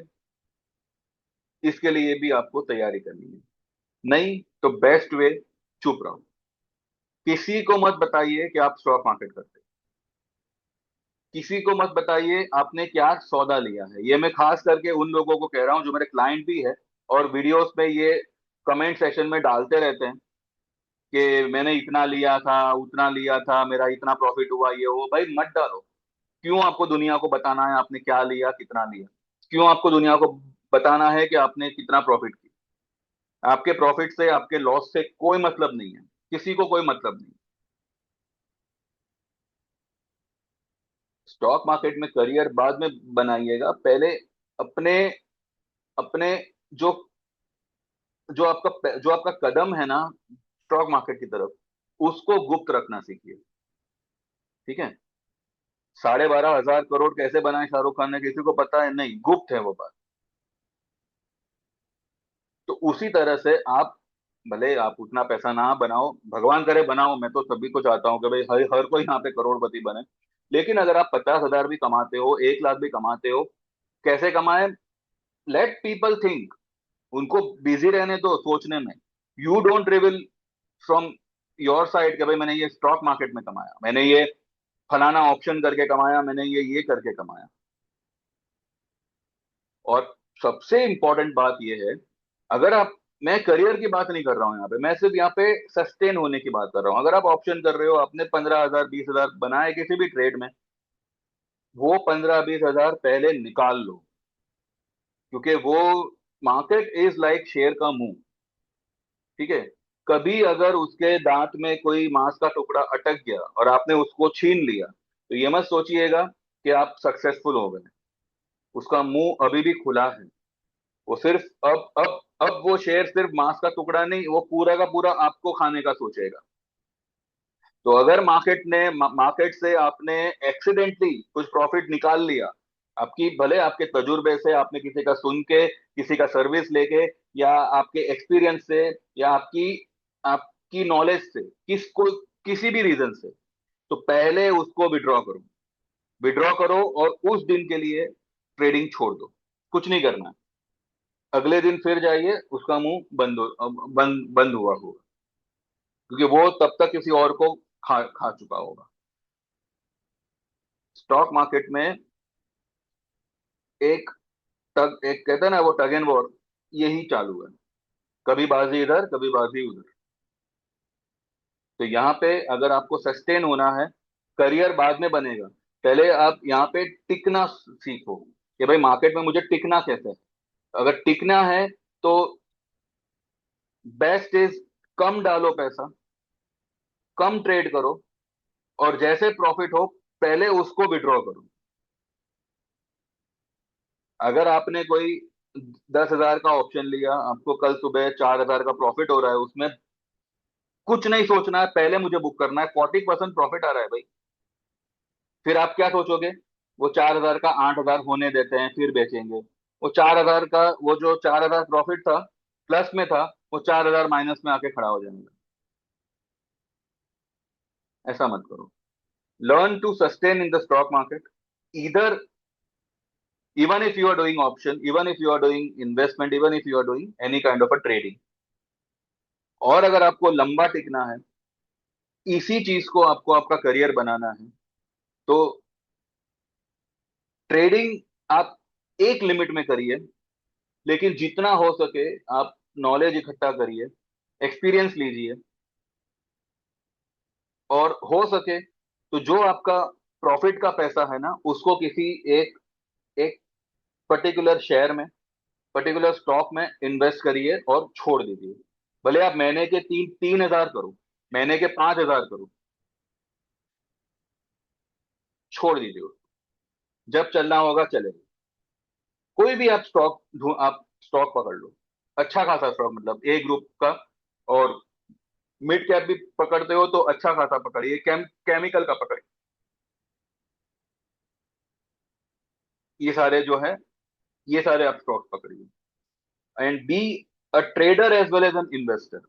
इसके लिए भी आपको तैयारी करनी है। नहीं तो बेस्ट वे, चुप रहो। किसी को मत बताइए कि आप स्टॉक मार्केट करते हो। किसी को मत बताइए आपने क्या सौदा लिया है। ये मैं खास करके उन लोगों को कह रहा हूं जो मेरे क्लाइंट भी है, और वीडियोस में ये कमेंट सेक्शन में डालते रहते हैं कि मैंने इतना लिया था, उतना लिया था, मेरा इतना प्रॉफिट हुआ, ये वो। भाई मत डालो। क्यों आपको दुनिया को बताना है आपने क्या लिया कितना लिया? क्यों आपको दुनिया को बताना है कि आपने कितना प्रॉफिट किया? आपके प्रॉफिट से आपके लॉस से कोई मतलब नहीं है, किसी को कोई मतलब नहीं। स्टॉक मार्केट में करियर बाद में बनाइएगा, पहले अपने अपने जो जो आपका कदम है ना स्टॉक मार्केट की तरफ, उसको गुप्त रखना सीखिए, ठीक है। 12,500 करोड़ कैसे बनाए शाहरुख खान ने, किसी को पता है नहीं, गुप्त है वो बात। तो उसी तरह से आप, भले आप उतना पैसा ना बनाओ, भगवान करे बनाओ, मैं तो सभी को चाहता हूँ कि भाई हर हर कोई यहाँ पे करोड़पति बने। लेकिन अगर आप 50,000 भी कमाते हो, 1 लाख भी कमाते हो, कैसे कमाए, लेट पीपल थिंक, उनको बिजी रहने दो सोचने में। You don't reveal from your side कि भाई मैंने ये स्टॉक मार्केट में कमाया, मैंने ये फलाना ऑप्शन करके कमाया, मैंने ये करके कमाया। और सबसे इंपॉर्टेंट बात यह है, अगर आप, मैं करियर की बात नहीं कर रहा हूं यहाँ पे, मैं सिर्फ यहाँ पे सस्टेन होने की बात कर रहा हूँ। अगर आप ऑप्शन कर रहे हो, आपने 15,000 20,000 बनाए किसी भी ट्रेड में, वो 15 20 हजार पहले निकाल लो, क्योंकि वो मार्केट इज लाइक शेर का मुंह। ठीक है, कभी अगर उसके दांत में कोई मांस का टुकड़ा अटक गया और आपने उसको छीन लिया, तो ये मत सोचिएगा कि आप सक्सेसफुल हो गए। उसका मुंह अभी भी खुला है। वो सिर्फ अब वो शेर सिर्फ मांस का टुकड़ा नहीं, वो पूरा का पूरा आपको खाने का सोचेगा। तो अगर मार्केट से आपने एक्सीडेंटली कुछ प्रॉफिट निकाल लिया, आपकी भले आपके तजुर्बे से, आपने किसी का सुन के, किसी का सर्विस लेके, या आपके एक्सपीरियंस से, या आपकी आपकी नॉलेज से, किसी भी रीजन से, तो पहले उसको विड्रॉ करो। विड्रॉ करो और उस दिन के लिए ट्रेडिंग छोड़ दो, कुछ नहीं करना है। अगले दिन फिर जाइए, उसका मुंह बंद हुआ होगा, क्योंकि वो तब तक किसी और को खा चुका होगा। स्टॉक मार्केट में एक कहते हैं ना, वो टग एंड वॉर, यही चालू है। कभी बाजी इधर, कभी बाजी उधर। तो यहाँ पे अगर आपको सस्टेन होना है, करियर बाद में बनेगा, पहले आप यहाँ पे टिकना सीखो कि भाई मार्केट में मुझे टिकना कैसे है। अगर टिकना है तो बेस्ट इज, कम डालो पैसा, कम ट्रेड करो, और जैसे प्रॉफिट हो पहले उसको विड्रॉ करो। अगर आपने कोई 10,000 का ऑप्शन लिया, आपको कल सुबह 4,000 का प्रॉफिट हो रहा है, उसमें कुछ नहीं सोचना है, पहले मुझे बुक करना है, 40% प्रॉफिट आ रहा है भाई। फिर आप क्या सोचोगे, वो 4,000 का 8,000 होने देते हैं फिर बेचेंगे। वो 4,000 का, वो जो 4,000 प्रॉफिट था, प्लस में था, वो 4,000 माइनस में आके खड़ा हो जाएगा। ऐसा मत करो। Learn to sustain in the stock market, इधर, even if you are doing option, even if you are doing investment, even if you are doing any kind of a trading, और अगर आपको लंबा टिकना है, इसी चीज को आपको आपका करियर बनाना है, तो ट्रेडिंग आप एक लिमिट में करिए, लेकिन जितना हो सके आप नॉलेज इकट्ठा करिए, एक्सपीरियंस लीजिए, और हो सके तो जो आपका प्रॉफिट का पैसा है ना, उसको किसी एक एक पर्टिकुलर शेयर में, पर्टिकुलर स्टॉक में इन्वेस्ट करिए और छोड़ दीजिए। भले आप महीने के 3,000 करो, महीने के 5,000 करो, छोड़ दीजिए उसको। जब चलना होगा चलेगा। कोई भी आप आप स्टॉक पकड़ लो, अच्छा खासा स्टॉक, मतलब ए ग्रुप का, और मिड कैप भी पकड़ते हो तो अच्छा खासा पकड़िए, केमिकल का पकड़िए। ये सारे जो है, ये सारे आप स्टॉक पकड़िए, and be a trader as well as an investor.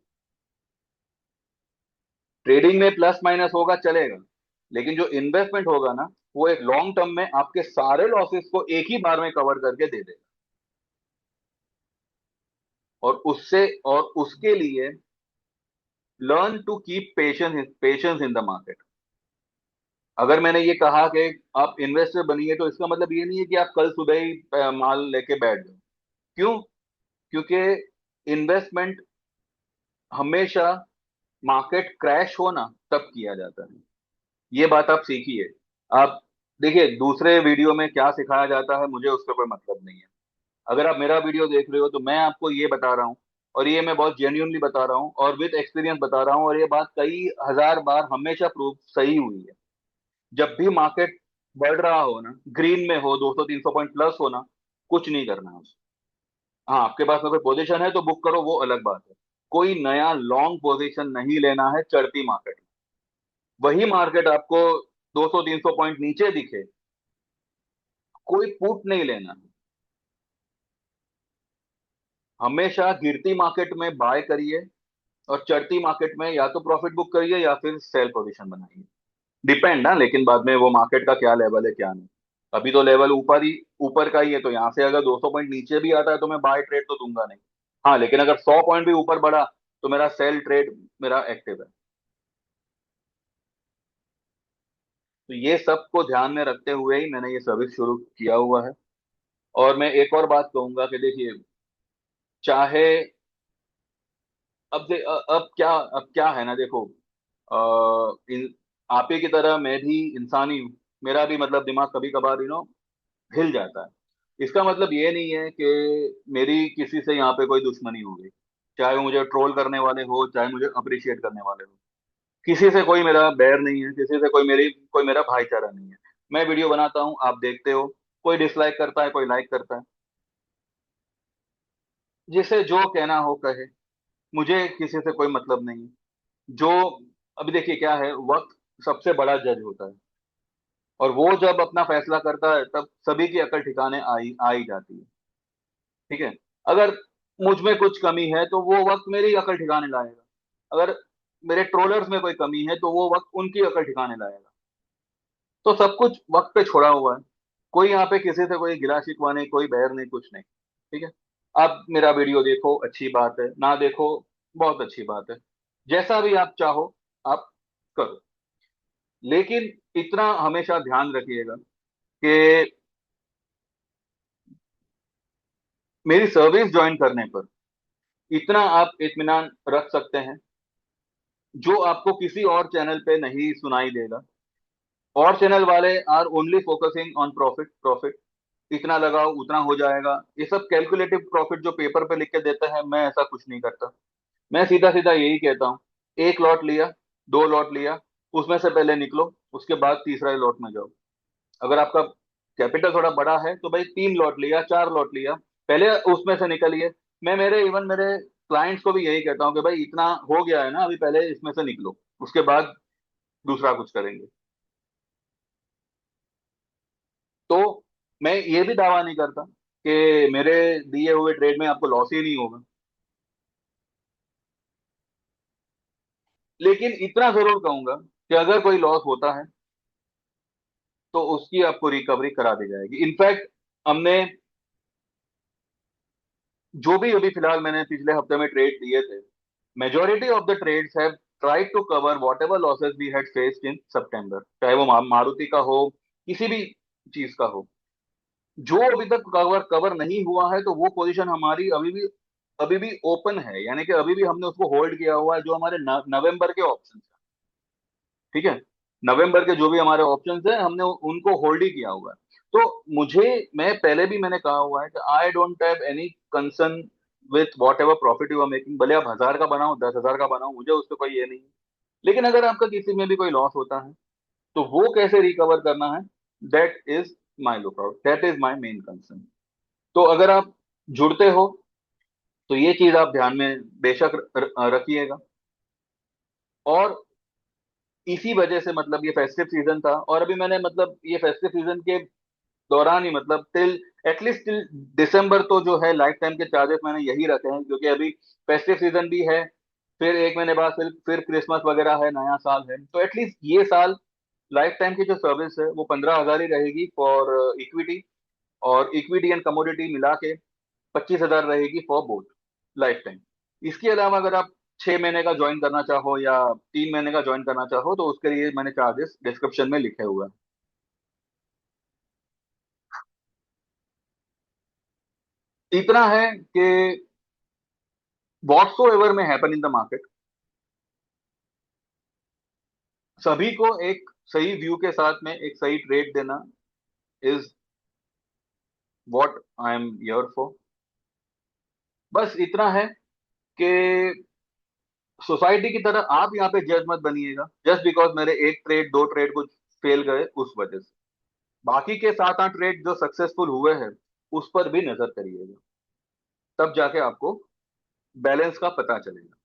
Trading में प्लस माइनस होगा चलेगा, लेकिन जो इन्वेस्टमेंट होगा ना, वो एक लॉन्ग टर्म में आपके सारे लॉसेस को एक ही बार में कवर करके दे देगा। और उससे, और उसके लिए learn to keep patience in the market. अगर मैंने ये कहा कि आप इन्वेस्टर बनिए, तो इसका मतलब ये नहीं है कि आप कल सुबह ही माल लेके बैठ जाओ। क्यों? क्योंकि इन्वेस्टमेंट हमेशा मार्केट क्रैश हो ना तब किया जाता है। ये बात आप सीखिए। आप देखिए दूसरे वीडियो में क्या सिखाया जाता है, मुझे उसका कोई मतलब नहीं है। अगर आप मेरा वीडियो देख रहे हो तो मैं आपको ये बता रहा हूँ, और ये मैं बहुत जेन्युइनली बता रहा हूँ और विद एक्सपीरियंस बता रहा हूँ, और ये बात कई हजार बार हमेशा प्रूव सही हुई है। जब भी मार्केट बढ़ रहा हो ना, ग्रीन में हो, 200 300 पॉइंट प्लस हो ना, कुछ नहीं करना है उसको। हाँ, आपके पास में कोई पोजीशन है तो बुक करो, वो अलग बात है। कोई नया लॉन्ग पोजीशन नहीं लेना है चढ़ती मार्केट में। वही मार्केट आपको 200 300 पॉइंट नीचे दिखे, कोई पुट नहीं लेना है। हमेशा गिरती मार्केट में बाय करिए, और चढ़ती मार्केट में या तो प्रॉफिट बुक करिए या फिर सेल पोजीशन बनाइए। डिपेंड ना, लेकिन बाद में वो मार्केट का क्या लेवल है क्या नहीं। अभी तो लेवल ऊपर का ही है, तो यहाँ से अगर 200 पॉइंट नीचे भी आता है तो मैं बाय ट्रेड तो दूंगा नहीं। हाँ, लेकिन अगर 100 पॉइंट भी ऊपर बढ़ा तो मेरा सेल ट्रेड मेरा एक्टिव है। तो ये सब को ध्यान में रखते हुए ही मैंने ये सर्विस शुरू किया हुआ है। और मैं एक और बात कहूंगा कि देखिए, चाहे अब क्या है ना, देखो, आप ही की तरह मैं भी इंसान ही हूँ। मेरा भी मतलब दिमाग कभी कभार हिल जाता है। इसका मतलब ये नहीं है कि मेरी किसी से यहाँ पे कोई दुश्मनी हो गई, चाहे वो मुझे ट्रोल करने वाले हो चाहे मुझे अप्रिशिएट करने वाले हो। किसी से कोई मेरा बैर नहीं है, किसी से कोई मेरा भाईचारा नहीं है। मैं वीडियो बनाता हूँ, आप देखते हो, कोई डिसलाइक करता है कोई लाइक करता है, जिसे जो कहना हो कहे, मुझे किसी से कोई मतलब नहीं है। जो अभी देखिए क्या है, वक्त सबसे बड़ा जज होता है, और वो जब अपना फैसला करता है तब सभी की अकल ठिकाने आ ही जाती है। ठीक है। अगर मुझ में कुछ कमी है तो वो वक्त मेरी अकल ठिकाने लाएगा। अगर मेरे ट्रोलर्स में कोई कमी है तो वो वक्त उनकी अकल ठिकाने लाएगा। तो सब कुछ वक्त पे छोड़ा हुआ है। कोई यहाँ पे किसी से कोई गिला शिकवा नहीं, कोई बैर नहीं, कुछ नहीं। ठीक है। आप मेरा वीडियो देखो, अच्छी बात है, ना देखो, बहुत अच्छी बात है। जैसा भी आप चाहो आप करो। लेकिन इतना हमेशा ध्यान रखिएगा कि मेरी सर्विस ज्वाइन करने पर इतना आप इत्मीनान रख सकते हैं, जो आपको किसी और चैनल पे नहीं सुनाई देगा। और चैनल वाले are only focusing on profit profit, इतना लगाओ उतना हो जाएगा, ये सब कैलकुलेटिव प्रॉफिट जो पेपर पे लिख के देते हैं, मैं ऐसा कुछ नहीं करता। मैं सीधा सीधा यही कहता हूँ, एक लॉट लिया, दो लॉट लिया, उसमें से पहले निकलो, उसके बाद तीसरा लॉट में जाओ। अगर आपका कैपिटल थोड़ा बड़ा है तो भाई 3 लॉट लिया, 4 लॉट लिया, पहले उसमें से निकलिए। मैं मेरे क्लाइंट्स को भी यही कहता हूँ कि भाई इतना हो गया है ना, अभी पहले इसमें से निकलो, उसके बाद दूसरा कुछ करेंगे। तो मैं ये भी दावा नहीं करता कि मेरे दिए हुए ट्रेड में आपको लॉस ही नहीं होगा, लेकिन इतना जरूर कहूंगा कि अगर कोई लॉस होता है तो उसकी आपको रिकवरी करा दी जाएगी। इनफैक्ट हमने जो भी अभी फिलहाल मैंने पिछले हफ्ते में ट्रेड दिए थे, majority of the trades have tried to cover whatever losses we had faced in सितंबर, चाहे वो मारुति का हो, किसी भी चीज का हो। जो अभी तक कवर कवर नहीं हुआ है तो वो पोजीशन हमारी अभी भी ओपन है, यानी कि अभी भी हमने उसको होल्ड किया हुआ है, जो हमारे नवंबर के ऑप्शन है। ठीक है। नवंबर के जो भी हमारे ऑप्शंस हैं हमने उनको होल्ड ही किया हुआ है। तो मुझे मैं पहले भी मैंने कहा हुआ है कि I don't have any concern with whatever profit you are making, भले आप 1,000 का बनाओ 10,000 का बनाओ, मुझे उससे कोई ये नहीं है। लेकिन अगर आपका किसी में भी कोई लॉस होता है तो वो कैसे रिकवर करना है, that is my lookout, that is my main concern. तो अगर आप जुड़ते हो तो ये चीज आप ध्यान में बेशक रखिएगा। और इसी वजह से मतलब ये फेस्टिव सीजन था, और अभी मैंने मतलब ये फेस्टिव सीजन के दौरान ही मतलब टिल एटलीस्ट टिल दिसंबर तो जो है लाइफ टाइम के चार्जेस मैंने यही रखे हैं, क्योंकि अभी फेस्टिव सीजन भी है, फिर एक महीने बाद फिर क्रिसमस वगैरह है, नया साल है, तो एटलीस्ट ये साल लाइफ टाइम की जो सर्विस है वो 15,000 ही रहेगी फॉर इक्विटी, और इक्विटी एंड कमोडिटी मिला के 25,000 रहेगी फॉर बोथ लाइफ टाइम। इसके अलावा अगर आप 6 महीने का ज्वाइन करना चाहो या 3 महीने का ज्वाइन करना चाहो तो उसके लिए मैंने चार्जेस डिस्क्रिप्शन में लिखे हुए हैं। इतना है कि व्हाट्सो एवर में हैपन इन द मार्केट, सभी को एक सही व्यू के साथ में एक सही ट्रेड देना is what I am here for. बस इतना है कि सोसाइटी की तरह आप यहाँ पे जज मत बनिएगा जस्ट बिकॉज मेरे एक ट्रेड दो ट्रेड कुछ फेल गए उस वजह से। बाकी के 7-8 ट्रेड जो सक्सेसफुल हुए हैं उस पर भी नजर करिएगा, तब जाके आपको बैलेंस का पता चलेगा।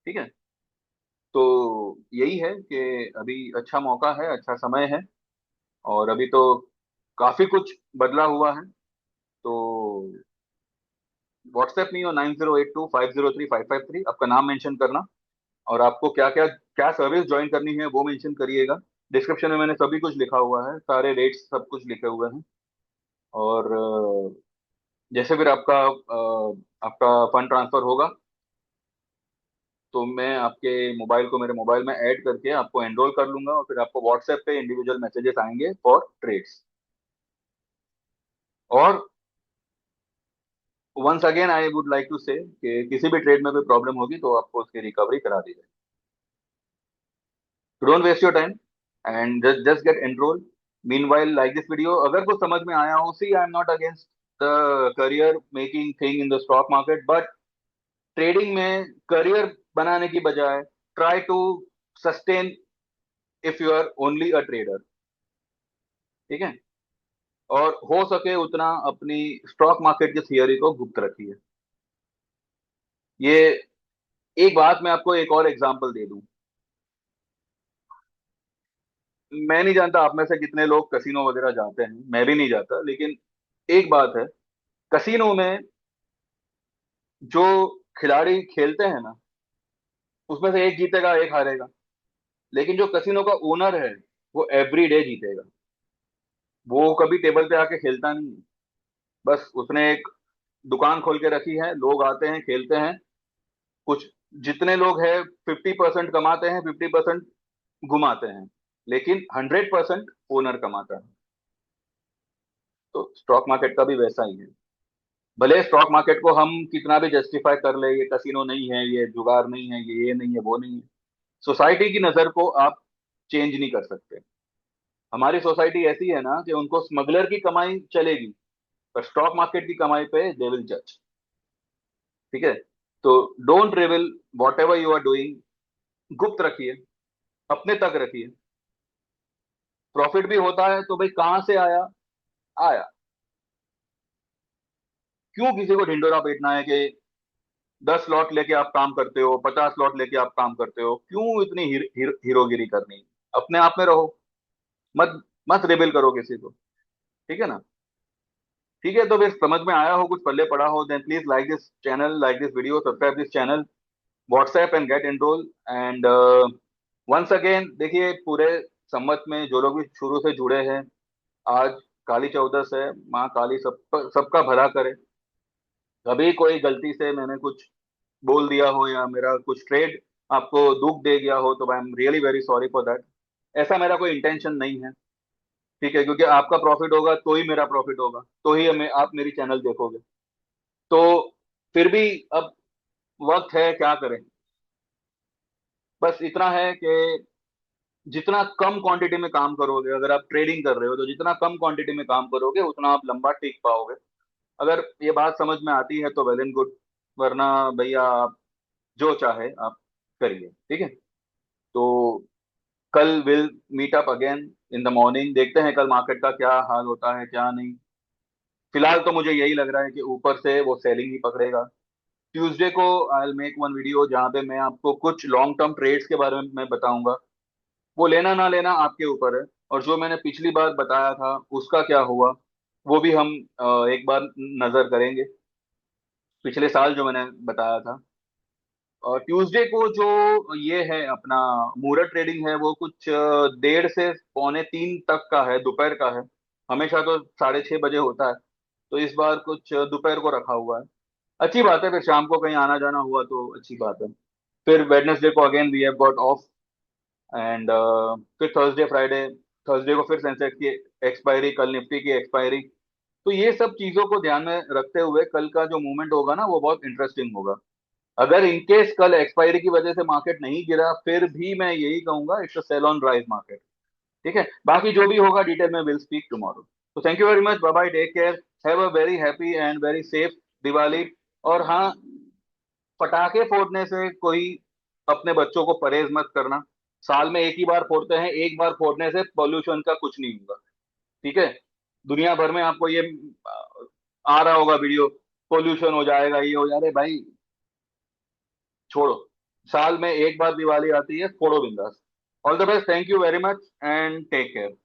ठीक है। तो यही है कि अभी अच्छा मौका है, अच्छा समय है, और अभी तो काफी कुछ बदला हुआ है। तो व्हाट्सएप नहीं हो 9082503553, आपका नाम मेंशन करना, और आपको क्या क्या क्या सर्विस ज्वाइन करनी है वो मेंशन करिएगा। डिस्क्रिप्शन में मैंने सभी कुछ लिखा हुआ है, सारे रेट्स सब कुछ लिखे हुए हैं। और जैसे फिर आपका फंड ट्रांसफर होगा तो मैं आपके मोबाइल को मेरे मोबाइल में ऐड करके आपको एनरोल कर लूंगा, और फिर आपको व्हाट्सएप पे इंडिविजुअल मैसेजेस आएंगे फॉर ट्रेड्स। और once again I would like to say कि किसी भी ट्रेड में कोई प्रॉब्लम होगी तो आपको उसकी रिकवरी करा दी जाए। Don't waste your time and just get enrol. Meanwhile like this video, अगर कुछ समझ में आया हो, see I am not against the career making thing in the stock market, but trading में करियर बनाने की बजाय try to sustain if you are only a trader. ठीक है। और हो सके उतना अपनी स्टॉक मार्केट की थियरी को गुप्त रखिए। ये एक बात मैं आपको एक और एग्जांपल दे दूं। मैं नहीं जानता आप में से कितने लोग कसिनो वगैरह जाते हैं, मैं भी नहीं जाता, लेकिन एक बात है, कसिनो में जो खिलाड़ी खेलते हैं ना, उसमें से एक जीतेगा एक हारेगा। लेकिन जो कसिनो का ओनर है वो एवरी डे जीतेगा। वो कभी टेबल पे आके खेलता नहीं है। बस उसने एक दुकान खोल के रखी है, लोग आते हैं खेलते हैं। कुछ जितने लोग हैं 50% कमाते हैं, 50% घुमाते हैं, लेकिन 100% ओनर कमाता है। तो स्टॉक मार्केट का भी वैसा ही है। भले स्टॉक मार्केट को हम कितना भी जस्टिफाई कर ले, ये कसिनो नहीं है, ये जुगाड़ नहीं है, ये नहीं है, वो नहीं है, सोसाइटी की नजर को आप चेंज नहीं कर सकते। हमारी सोसाइटी ऐसी है ना कि उनको स्मगलर की कमाई चलेगी, पर स्टॉक मार्केट की कमाई पे दे विल जज। ठीक है। तो don't reveal whatever you are doing, गुप्त रखिए, अपने तक रखिए। प्रॉफिट भी होता है तो भाई कहां से आया, आया। क्यों किसी को ढिंडोरा पीटना है कि 10 लॉट लेके आप काम करते हो, 50 लॉट लेके आप काम करते हो, क्यों इतनी हीरोगिरी करनी है? अपने आप में रहो, मत मत रिबेल करो किसी को। ठीक है ना? ठीक है, तो फिर समझ में आया हो, कुछ पल्ले पड़ा हो, then please like this channel, like this video, subscribe this channel, WhatsApp and get enrol. And once again देखिए, पूरे सम्मत में जो लोग भी शुरू से जुड़े हैं, आज काली चौदस है, माँ काली सबका भला करे। कभी कोई गलती से मैंने कुछ बोल दिया हो या मेरा कुछ ट्रेड आपको दुख दे गया हो तो I am really very sorry for that. ऐसा मेरा कोई इंटेंशन नहीं है। ठीक है, क्योंकि आपका प्रॉफिट होगा तो ही मेरा प्रॉफिट होगा, तो ही हमें आप मेरी चैनल देखोगे। तो फिर भी अब वक्त है, क्या करें। बस इतना है कि जितना कम क्वांटिटी में काम करोगे, अगर आप ट्रेडिंग कर रहे हो तो जितना कम क्वांटिटी में काम करोगे उतना आप लंबा टिक पाओगे। अगर ये बात समझ में आती है तो वेल एंड गुड, वरना भैया आप जो चाहे आप करिए। ठीक है। तो कल will meet up again in the morning, देखते हैं कल मार्केट का क्या हाल होता है क्या नहीं। फिलहाल तो मुझे यही लग रहा है कि ऊपर से वो सेलिंग ही पकड़ेगा। ट्यूसडे को I will make one video जहां पे मैं आपको कुछ लॉन्ग टर्म ट्रेड्स के बारे में मैं बताऊंगा। वो लेना ना लेना आपके ऊपर है। और जो मैंने पिछली बार बताया था उसका क्या हुआ, वो भी हम एक बार नजर करेंगे, पिछले साल जो मैंने बताया था। और ट्यूसडे को जो ये है अपना मुहूर्त ट्रेडिंग है, वो कुछ 1:30 से 2:45 तक का है, दोपहर का है। हमेशा तो 6:30 बजे होता है, तो इस बार कुछ दोपहर को रखा हुआ है। अच्छी बात है, फिर शाम को कहीं आना जाना हुआ तो अच्छी बात है। फिर वेडनेसडे को again we have got off. And फिर थर्सडे फ्राइडे, थर्सडे को फिर सेंसेक्स की एक्सपायरी, कल निफ्टी की एक्सपायरी। तो ये सब चीजों को ध्यान में रखते हुए कल का जो मूवमेंट होगा ना वो बहुत इंटरेस्टिंग होगा। अगर इनकेस कल एक्सपायरी की वजह से मार्केट नहीं गिरा, फिर भी मैं यही कहूंगा it's a sell on rise market. ठीक है, बाकी जो भी होगा डिटेल में विल स्पीक टुमारो। तो thank you very much, bye bye, take care, have a very happy and very safe Diwali. और हाँ, पटाखे फोड़ने से कोई अपने बच्चों को परहेज मत करना। साल में एक ही बार फोड़ते हैं, एक बार फोड़ने से पॉल्यूशन का कुछ नहीं होगा। ठीक है। दुनिया भर में आपको ये आ रहा होगा वीडियो, पोल्यूशन हो जाएगा, ये हो जाएगा, भाई छोड़ो। साल में एक बार दिवाली आती है, फोड़ो बिंदास। All the best, thank you very much and take care.